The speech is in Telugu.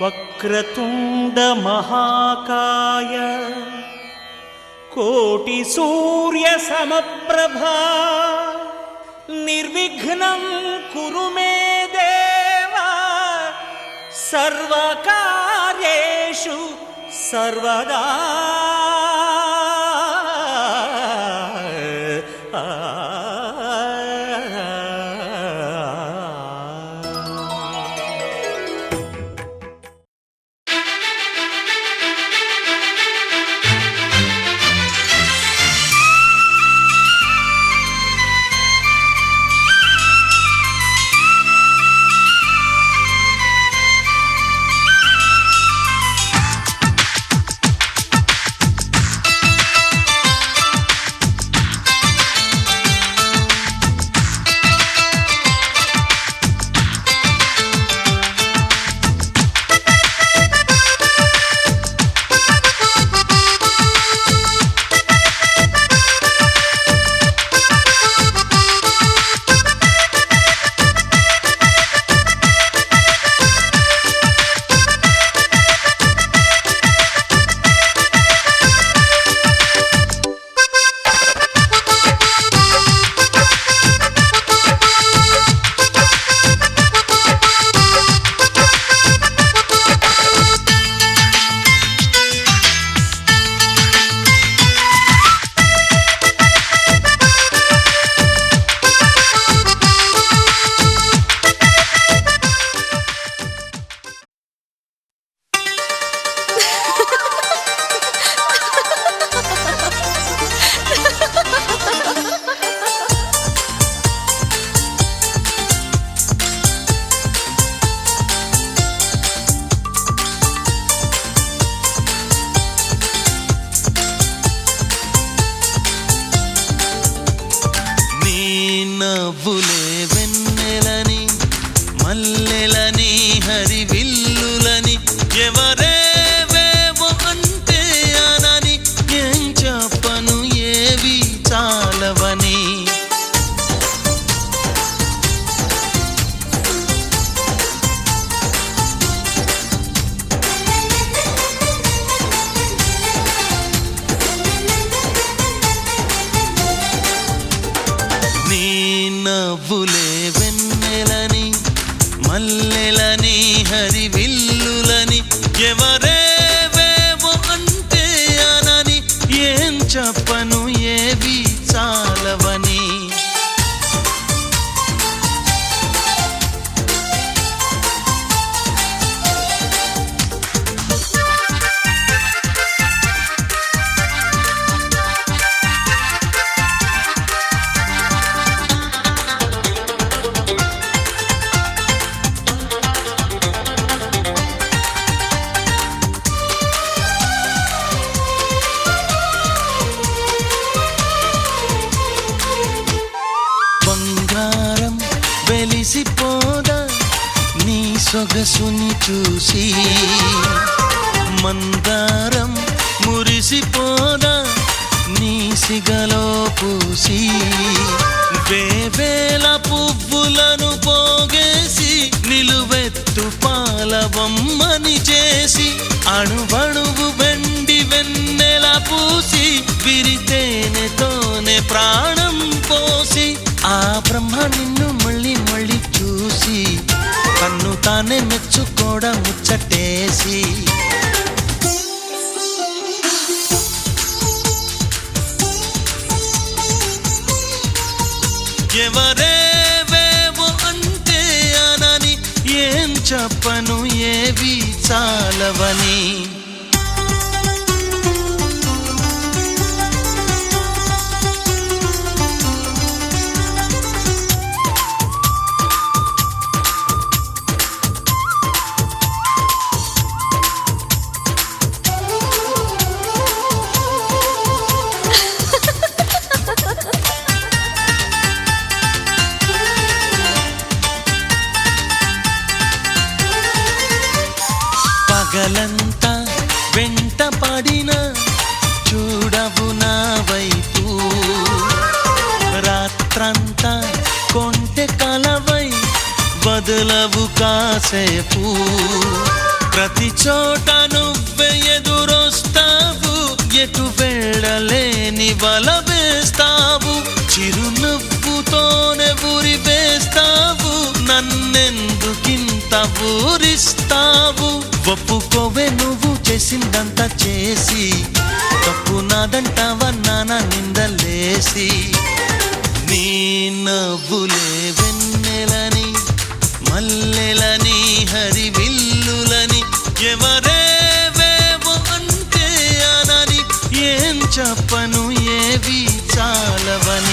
వక్రతుండ మహాకాయ కోటి సూర్య సమప్రభా నిర్విఘ్నం కురు మే దేవ సర్వకార్యేషు సర్వదా. నవ్వులే వెన్నెలని మల్లెలని హరివిల్లులని ఎవరేవేవో అంటే అనని ఏం చెప్పను ఏవి చాలవని. నవ్వులే వెన్నెలని మల్లెలని హరివిల్లులని ఎవరేవేవో అంటే అనని ఏం చెప్పను ఏవి చాలవని. బంగారం వెలిసిపోదా నీ సొగసుని చూసి, మందారం మురిసిపోదా నీ సిగలో పూసి, వేవేల పువ్వులను పోగేసి నిలువెత్తు పాలబొమ్మని చేసి, అణువణువు వెండి వెన్నెల పూసి విరితేనెతోనే ప్రాణం పోసి, ఆ బ్రహ్మ నిన్ను మళ్ళీ మళ్ళీ చూసి తన్ను తానే మెచ్చుకోవడం ముచ్చటేసి. ఎవరేవేవో అంటే అనని ఏం చెప్పను ఏవి చాలవని. పగలంతా వెంట పడిన చూడవు నా వైపు, రాత్రంతా కొంటె కలవై వదలవు కాసేపు, ప్రతి చోట నువ్వే ఎదురొస్తావు, ఎటు వెళ్ళలేని వల వేస్తావు, చిరునవ్వుతోనే ఊరి వేస్తావు, నన్నెందుకింత ఊరిస్తావు. ఒప్పుకోవే నువ్వు చేసిందంతా చేసి, తప్పు నాదంటావా నాన్న నిందలేసి. నీ నవ్వులే వెన్నెలని, మల్లెలని, హరివిల్లులని, ఎవరేవేవో అంటే అనని, ఏం చెప్పను ఏవి చాలవని.